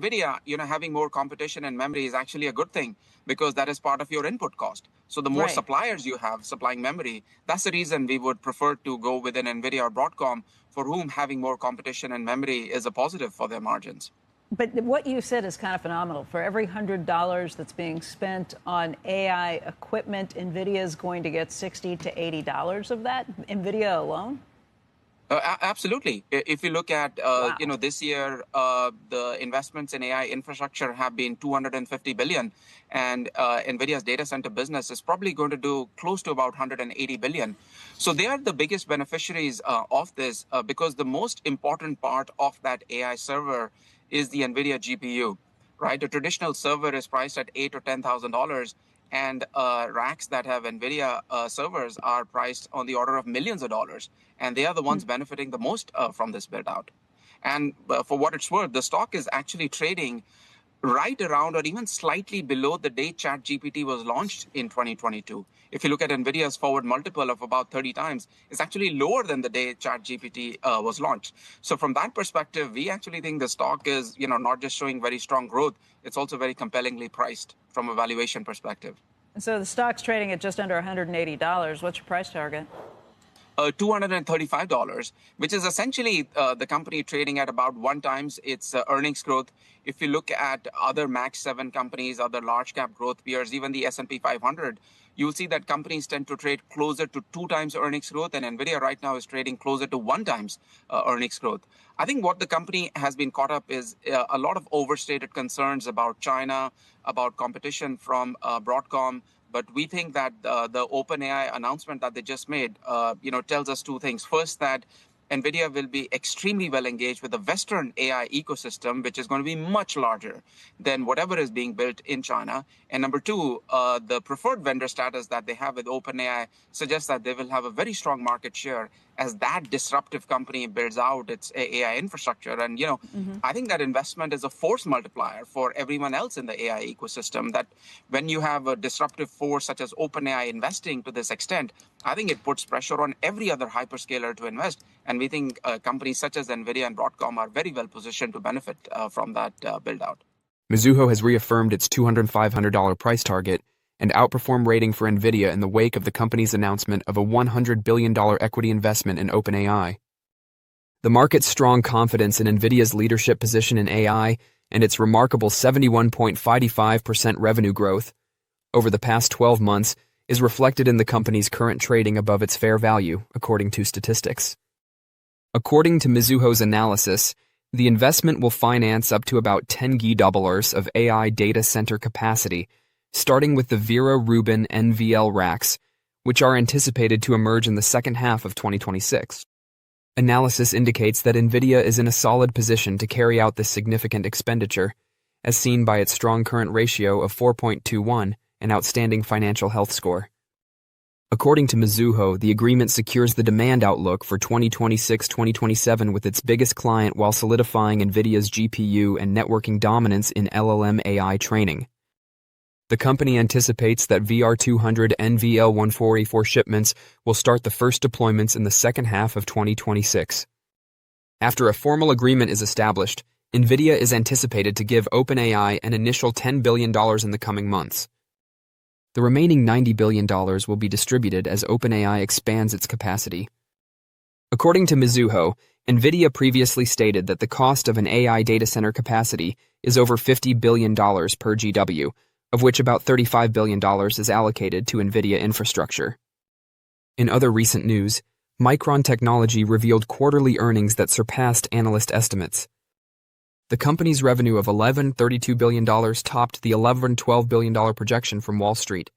Nvidia, having more competition in memory is actually a good thing because that is part of your input cost. So the more suppliers you have supplying memory, that's the reason we would prefer to go within Nvidia or Broadcom, for whom having more competition in memory is a positive for their margins. But what you said is kind of phenomenal. For every $100 that's being spent on AI equipment, Nvidia is going to get $60 to $80 of that, Nvidia alone? Absolutely. If you look at, this year, the investments in AI infrastructure have been $250 billion, and NVIDIA's data center business is probably going to do close to about $180 billion. So they are the biggest beneficiaries of this because the most important part of that AI server is the NVIDIA GPU, right? A traditional server is priced at $8,000 or $10,000. And racks that have NVIDIA servers are priced on the order of millions of dollars. And they are the ones benefiting the most from this build out. And for what it's worth, the stock is actually trading right around or even slightly below the day ChatGPT was launched in 2022. If you look at NVIDIA's forward multiple of about 30 times, it's actually lower than the day ChatGPT was launched. So from that perspective, we actually think the stock is, not just showing very strong growth, it's also very compellingly priced from a valuation perspective. So the stock's trading at just under $180. What's your price target? $235, which is essentially the company trading at about 1 times its earnings growth. If you look at other Max 7 companies, other large cap growth peers, even the S&P 500, you'll see that companies tend to trade closer to 2 times earnings growth, and Nvidia right now is trading closer to 1 times earnings growth. I think what the company has been caught up is a lot of overstated concerns about China, about competition from Broadcom. But we think that the OpenAI announcement that they just made, tells us 2 things. First, that NVIDIA will be extremely well engaged with the Western AI ecosystem, which is going to be much larger than whatever is being built in China. And number 2, the preferred vendor status that they have with OpenAI suggests that they will have a very strong market share as that disruptive company builds out its AI infrastructure. And, I think that investment is a force multiplier for everyone else in the AI ecosystem, that when you have a disruptive force such as OpenAI investing to this extent, I think it puts pressure on every other hyperscaler to invest. And we think companies such as NVIDIA and Broadcom are very well positioned to benefit from that build out. Mizuho has reaffirmed its $2,500 price target and outperform rating for Nvidia in the wake of the company's announcement of a $100 billion equity investment in OpenAI. The market's strong confidence in Nvidia's leadership position in AI and its remarkable 71.55% revenue growth over the past 12 months is reflected in the company's current trading above its fair value, according to statistics. According to Mizuho's analysis, the investment will finance up to about $10 GW of AI data center capacity, starting with the Vera Rubin NVL racks, which are anticipated to emerge in the second half of 2026. Analysis indicates that Nvidia is in a solid position to carry out this significant expenditure, as seen by its strong current ratio of 4.21 and outstanding financial health score. According to Mizuho, the agreement secures the demand outlook for 2026-2027 with its biggest client while solidifying Nvidia's GPU and networking dominance in LLM AI training. The company anticipates that VR200 NVL1484 shipments will start the first deployments in the second half of 2026. After a formal agreement is established, Nvidia is anticipated to give OpenAI an initial $10 billion in the coming months. The remaining $90 billion will be distributed as OpenAI expands its capacity. According to Mizuho, Nvidia previously stated that the cost of an AI data center capacity is over $50 billion per GW, of which about $35 billion is allocated to Nvidia infrastructure. In other recent news, Micron Technology revealed quarterly earnings that surpassed analyst estimates. The company's revenue of $11.32 billion topped the $11.12 billion projection from Wall Street.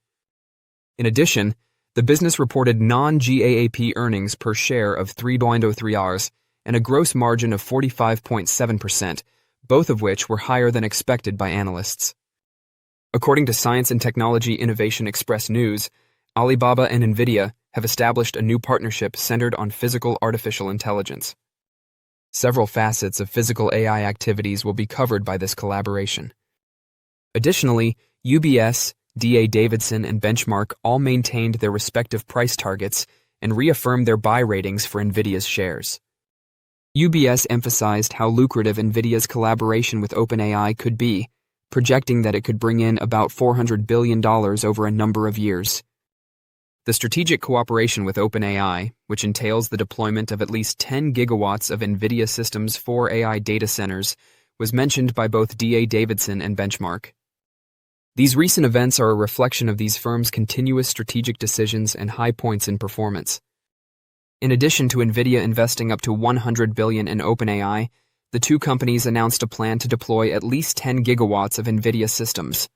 In addition, the business reported non-GAAP earnings per share of $3.03 and a gross margin of 45.7%, both of which were higher than expected by analysts. According to Science and Technology Innovation Express News, Alibaba and Nvidia have established a new partnership centered on physical artificial intelligence. Several facets of physical AI activities will be covered by this collaboration. Additionally, UBS, D.A. Davidson, and Benchmark all maintained their respective price targets and reaffirmed their buy ratings for Nvidia's shares. UBS emphasized how lucrative Nvidia's collaboration with OpenAI could be, projecting that it could bring in about $400 billion over a number of years. The strategic cooperation with OpenAI, which entails the deployment of at least 10 gigawatts of Nvidia systems for AI data centers, was mentioned by both D.A. Davidson and Benchmark. These recent events are a reflection of these firms' continuous strategic decisions and high points in performance. In addition to Nvidia investing up to $100 billion in OpenAI, the two companies announced a plan to deploy at least 10 gigawatts of Nvidia systems.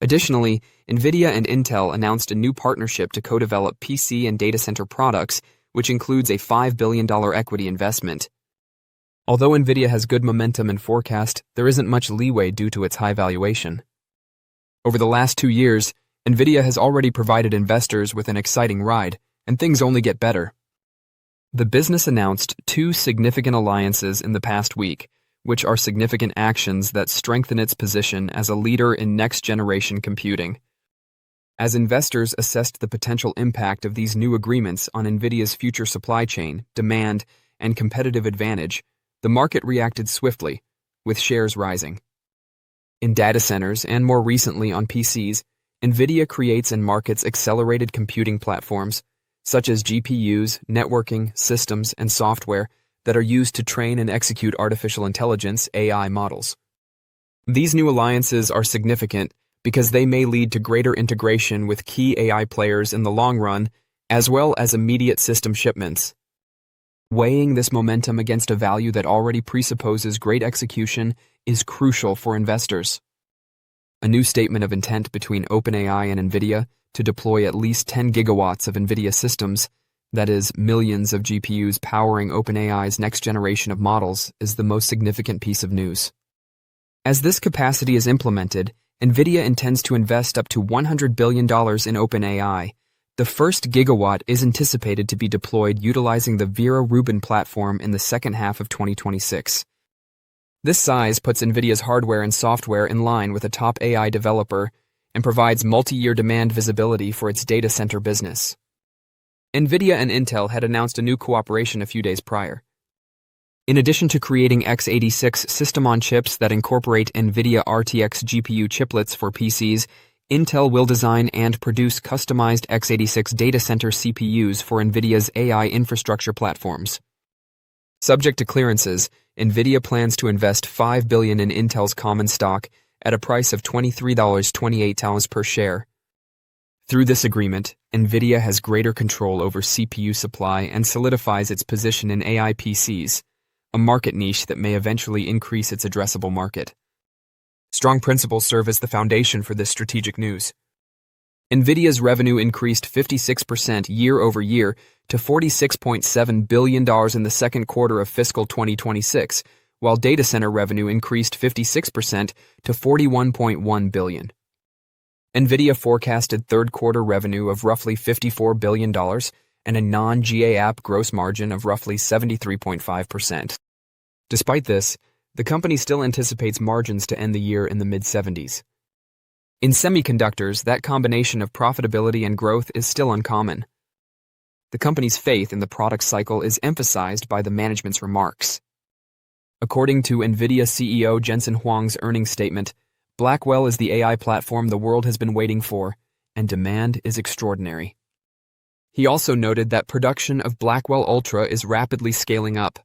Additionally, Nvidia and Intel announced a new partnership to co-develop PC and data center products, which includes a $5 billion equity investment. Although Nvidia has good momentum and forecast, there isn't much leeway due to its high valuation. Over the last 2 years, Nvidia has already provided investors with an exciting ride, and things only get better. The business announced 2 significant alliances in the past week, which are significant actions that strengthen its position as a leader in next-generation computing. As investors assessed the potential impact of these new agreements on Nvidia's future supply chain, demand, and competitive advantage, the market reacted swiftly, with shares rising. In data centers and more recently on PCs, Nvidia creates and markets accelerated computing platforms, such as GPUs, networking, systems, and software that are used to train and execute artificial intelligence (AI) models. These new alliances are significant because they may lead to greater integration with key AI players in the long run, as well as immediate system shipments. Weighing this momentum against a value that already presupposes great execution is crucial for investors. A new statement of intent between OpenAI and Nvidia to deploy at least 10 gigawatts of Nvidia systems, that is, millions of GPUs powering OpenAI's next generation of models, is the most significant piece of news. As this capacity is implemented, Nvidia intends to invest up to $100 billion in OpenAI. The first gigawatt is anticipated to be deployed utilizing the Vera Rubin platform in the second half of 2026. This size puts Nvidia's hardware and software in line with a top AI developer and provides multi-year demand visibility for its data center business. Nvidia and Intel had announced a new cooperation a few days prior. In addition to creating x86 system-on-chips that incorporate Nvidia RTX GPU chiplets for PCs, Intel will design and produce customized x86 data center CPUs for Nvidia's AI infrastructure platforms. Subject to clearances, Nvidia plans to invest $5 billion in Intel's common stock at a price of $23.28 per share. Through this agreement, Nvidia has greater control over CPU supply and solidifies its position in AI PCs, a market niche that may eventually increase its addressable market. Strong principles serve as the foundation for this strategic news. Nvidia's revenue increased 56% year-over-year to $46.7 billion in the second quarter of fiscal 2026, while data center revenue increased 56% to $41.1 billion. Nvidia forecasted third-quarter revenue of roughly $54 billion and a non-GAAP gross margin of roughly 73.5%. Despite this, the company still anticipates margins to end the year in the mid-70s. In semiconductors, that combination of profitability and growth is still uncommon. The company's faith in the product cycle is emphasized by the management's remarks. According to Nvidia CEO Jensen Huang's earnings statement, Blackwell is the AI platform the world has been waiting for, and demand is extraordinary. He also noted that production of Blackwell Ultra is rapidly scaling up.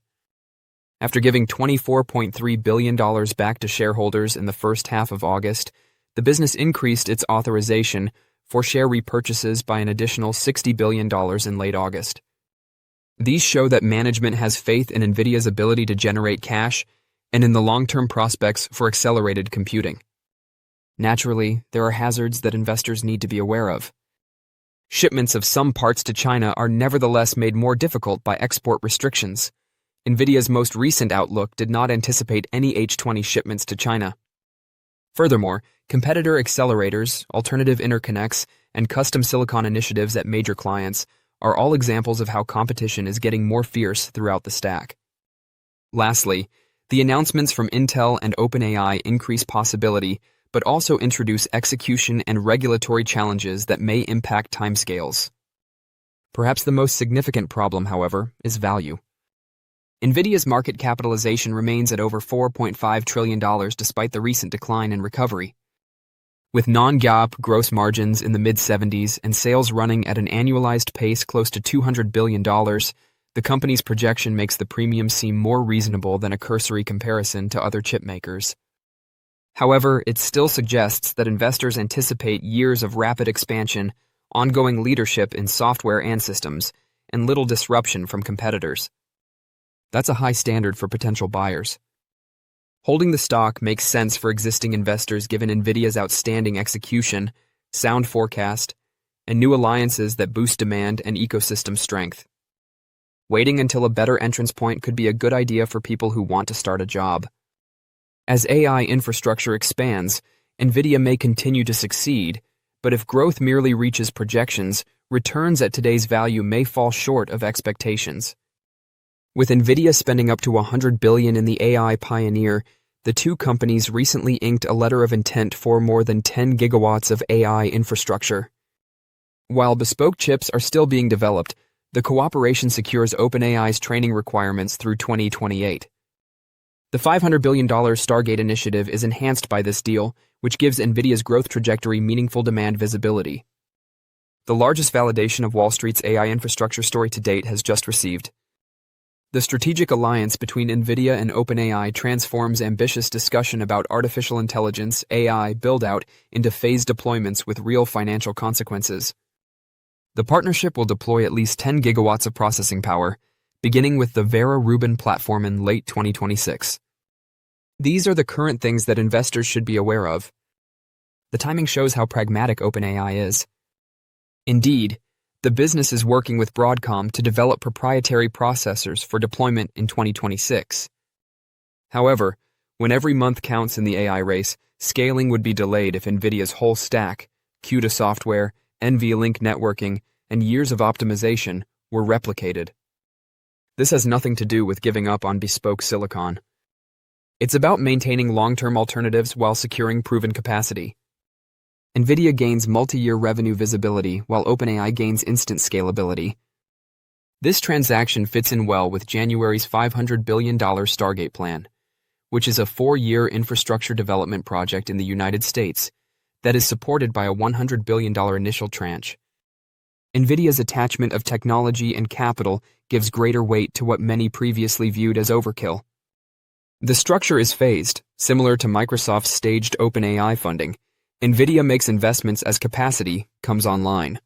After giving $24.3 billion back to shareholders in the first half of August, the business increased its authorization for share repurchases by an additional $60 billion in late August. These show that management has faith in Nvidia's ability to generate cash and in the long-term prospects for accelerated computing. Naturally, there are hazards that investors need to be aware of. Shipments of some parts to China are nevertheless made more difficult by export restrictions. Nvidia's most recent outlook did not anticipate any H20 shipments to China. Furthermore, competitor accelerators, alternative interconnects, and custom silicon initiatives at major clients are all examples of how competition is getting more fierce throughout the stack. Lastly, the announcements from Intel and OpenAI increase possibility, but also introduce execution and regulatory challenges that may impact timescales. Perhaps the most significant problem, however, is value. Nvidia's market capitalization remains at over $4.5 trillion despite the recent decline and recovery. With non-GAAP gross margins in the mid-70s and sales running at an annualized pace close to $200 billion, the company's projection makes the premium seem more reasonable than a cursory comparison to other chip makers. However, it still suggests that investors anticipate years of rapid expansion, ongoing leadership in software and systems, and little disruption from competitors. That's a high standard for potential buyers. Holding the stock makes sense for existing investors given Nvidia's outstanding execution, sound forecast, and new alliances that boost demand and ecosystem strength. Waiting until a better entrance point could be a good idea for people who want to start a job. As AI infrastructure expands, Nvidia may continue to succeed, but if growth merely reaches projections, returns at today's value may fall short of expectations. With Nvidia spending up to $100 billion in the AI pioneer, the two companies recently inked a letter of intent for more than 10 gigawatts of AI infrastructure. While bespoke chips are still being developed, the cooperation secures OpenAI's training requirements through 2028. The $500 billion Stargate initiative is enhanced by this deal, which gives Nvidia's growth trajectory meaningful demand visibility. The largest validation of Wall Street's AI infrastructure story to date has just received. The strategic alliance between Nvidia and OpenAI transforms ambitious discussion about artificial intelligence (AI) build-out into phased deployments with real financial consequences. The partnership will deploy at least 10 gigawatts of processing power, beginning with the Vera Rubin platform in late 2026. These are the current things that investors should be aware of. The timing shows how pragmatic OpenAI is. Indeed, the business is working with Broadcom to develop proprietary processors for deployment in 2026. However, when every month counts in the AI race, scaling would be delayed if Nvidia's whole stack, CUDA software, NVLink networking, and years of optimization were replicated. This has nothing to do with giving up on bespoke silicon. It's about maintaining long-term alternatives while securing proven capacity. Nvidia gains multi-year revenue visibility while OpenAI gains instant scalability. This transaction fits in well with January's $500 billion Stargate plan, which is a 4-year infrastructure development project in the United States that is supported by a $100 billion initial tranche. Nvidia's attachment of technology and capital gives greater weight to what many previously viewed as overkill. The structure is phased, similar to Microsoft's staged OpenAI funding. Nvidia makes investments as capacity comes online.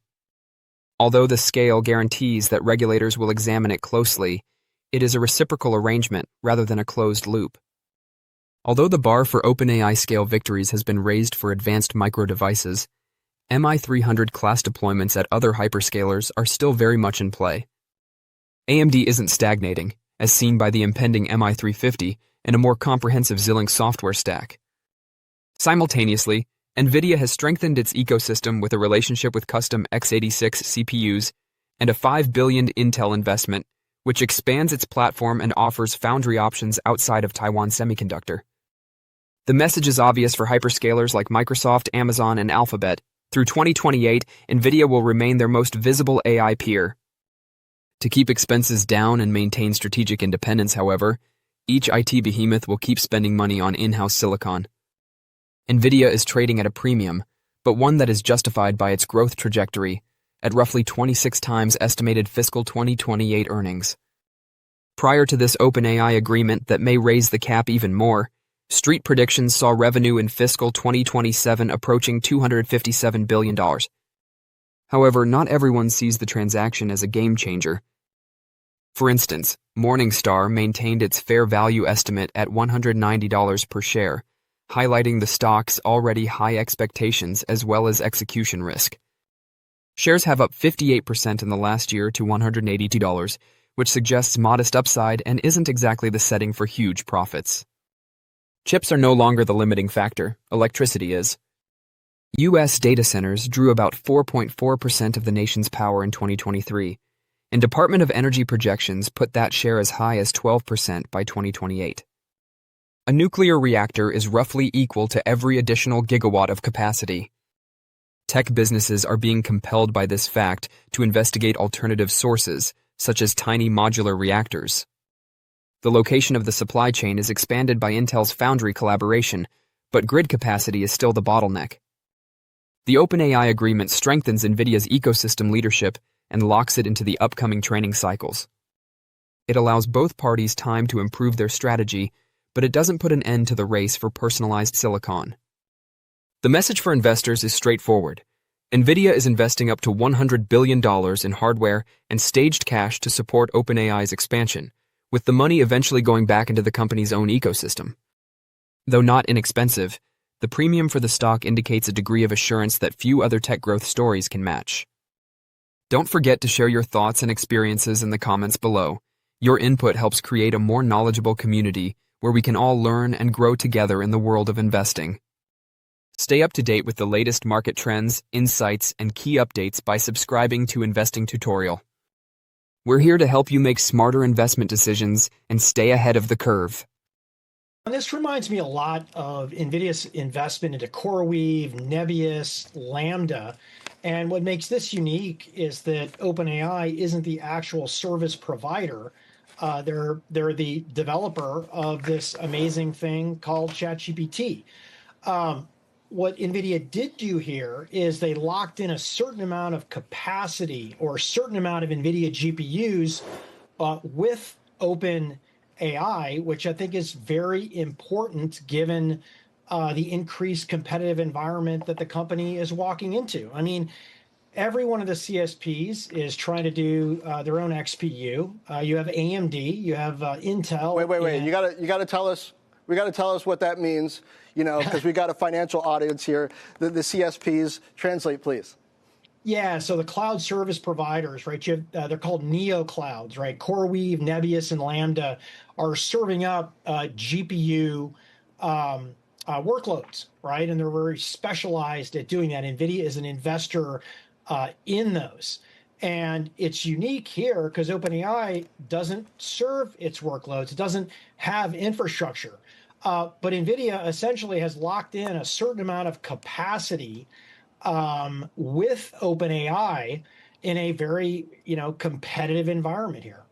Although the scale guarantees that regulators will examine it closely, it is a reciprocal arrangement rather than a closed loop. Although the bar for OpenAI scale victories has been raised for advanced micro devices, MI300 class deployments at other hyperscalers are still very much in play. AMD isn't stagnating, as seen by the impending MI350 and a more comprehensive Xilinx software stack. Simultaneously, Nvidia has strengthened its ecosystem with a relationship with custom x86 CPUs and a $5 billion Intel investment, which expands its platform and offers foundry options outside of Taiwan Semiconductor. The message is obvious for hyperscalers like Microsoft, Amazon, and Alphabet. Through 2028, Nvidia will remain their most visible AI peer. To keep expenses down and maintain strategic independence, however, each IT behemoth will keep spending money on in-house silicon. Nvidia is trading at a premium, but one that is justified by its growth trajectory, at roughly 26 times estimated fiscal 2028 earnings. Prior to this OpenAI agreement that may raise the cap even more, Street predictions saw revenue in fiscal 2027 approaching $257 billion. However, not everyone sees the transaction as a game changer. For instance, Morningstar maintained its fair value estimate at $190 per share, highlighting the stock's already high expectations as well as execution risk. Shares have up 58% in the last year to $182, which suggests modest upside and isn't exactly the setting for huge profits. Chips are no longer the limiting factor, electricity is. U.S. data centers drew about 4.4% of the nation's power in 2023, and Department of Energy projections put that share as high as 12% by 2028. A nuclear reactor is roughly equal to every additional gigawatt of capacity. Tech businesses are being compelled by this fact to investigate alternative sources, such as tiny modular reactors. The location of the supply chain is expanded by Intel's foundry collaboration, but grid capacity is still the bottleneck. The OpenAI agreement strengthens Nvidia's ecosystem leadership and locks it into the upcoming training cycles. It allows both parties time to improve their strategy, but it doesn't put an end to the race for personalized silicon. The message for investors is straightforward. Nvidia is investing up to $100 billion in hardware and staged cash to support OpenAI's expansion, with the money eventually going back into the company's own ecosystem. Though not inexpensive, the premium for the stock indicates a degree of assurance that few other tech growth stories can match. Don't forget to share your thoughts and experiences in the comments below. Your input helps create a more knowledgeable community where we can all learn and grow together in the world of investing. Stay up to date with the latest market trends, insights, and key updates by subscribing to Investing Tutorial. We're here to help you make smarter investment decisions and stay ahead of the curve. This reminds me a lot of NVIDIA's investment into CoreWeave, Nebius, Lambda. And what makes this unique is that OpenAI isn't the actual service provider. They're the developer of this amazing thing called ChatGPT. What NVIDIA did do here is they locked in a certain amount of capacity or a certain amount of NVIDIA GPUs with OpenAI, which I think is very important given the increased competitive environment that the company is walking into. I mean, every one of the CSPs is trying to do their own XPU. You have AMD, you have Intel. Wait. You gotta tell us. We got to tell us what that means, because we got a financial audience here. The CSPs, translate, please. Yeah, so the cloud service providers, right? They're called neo clouds, right? CoreWeave, Nebius, and Lambda are serving up GPU workloads, right? And they're very specialized at doing that. NVIDIA is an investor in those. And it's unique here because OpenAI doesn't serve its workloads. It doesn't have infrastructure. But NVIDIA essentially has locked in a certain amount of capacity with OpenAI in a very, competitive environment here.